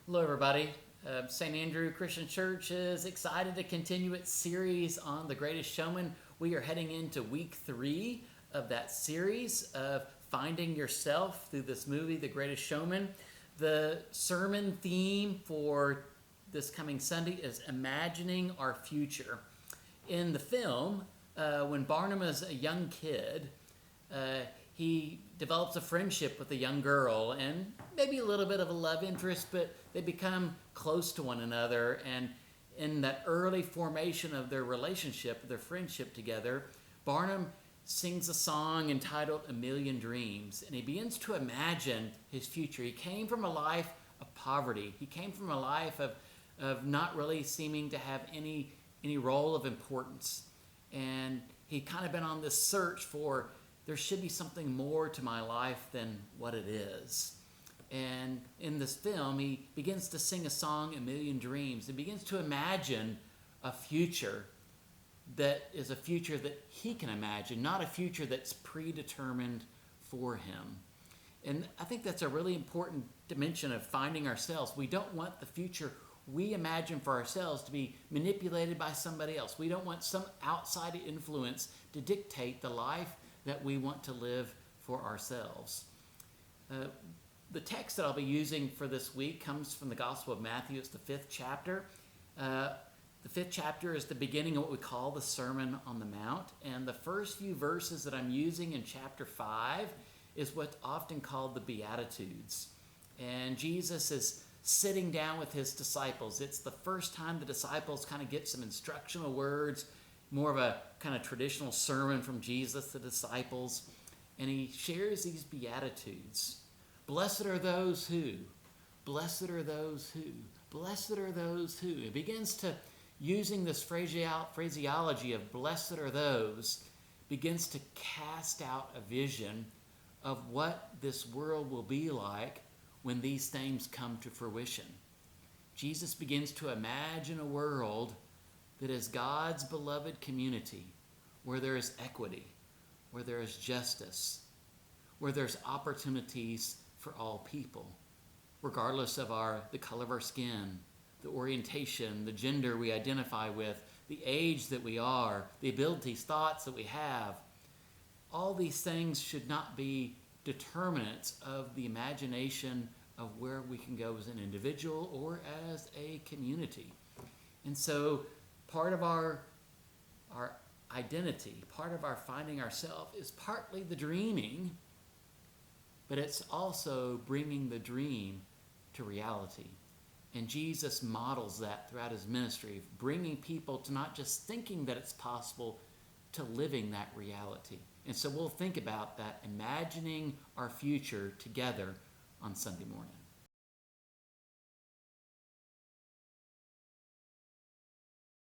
Hello, everybody. St. Andrew Christian Church is excited to continue its series on The Greatest Showman. We are heading into week 3 of that series of finding yourself through this movie, The Greatest Showman. The sermon theme for this coming Sunday is imagining our future. In the film, when Barnum is a young kid, he develops a friendship with a young girl and maybe a little bit of a love interest, but they become close to one another. And in that early formation of their relationship, their friendship together, Barnum sings a song entitled A Million Dreams, and he begins to imagine his future. He came from a life of poverty. He came from a life of not really seeming to have any role of importance. And he kind of been on this search for there should be something more to my life than what it is. And in this film, he begins to sing a song, A Million Dreams. He begins to imagine a future that is a future that he can imagine, not a future that's predetermined for him. And I think that's a really important dimension of finding ourselves. We don't want the future we imagine for ourselves to be manipulated by somebody else. We don't want some outside influence to dictate the life that we want to live for ourselves. The text that I'll be using for this week comes from the Gospel of Matthew. It's the 5th chapter. The 5th chapter is the beginning of what we call the Sermon on the Mount. And the first few verses that I'm using in chapter 5 is what's often called the Beatitudes. And Jesus is sitting down with his disciples. It's the first time the disciples kind of get some instructional words, more of a kind of traditional sermon from Jesus to the disciples. And he shares these Beatitudes. Blessed are those who, blessed are those who, blessed are those who. It begins to, using this phraseology of blessed are those, begins to cast out a vision of what this world will be like when these things come to fruition. Jesus begins to imagine a world that is God's beloved community, where there is equity, where there is justice, where there's opportunities for all people, regardless of the color of our skin, the orientation, the gender we identify with, the age that we are, the abilities, thoughts that we have. All these things should not be determinants of the imagination of where we can go as an individual or as a community. And so part of our identity, part of our finding ourselves is partly the dreaming, but it's also bringing the dream to reality. And Jesus models that throughout his ministry, bringing people to not just thinking that it's possible, to living that reality. And so we'll think about that, imagining our future together on Sunday morning.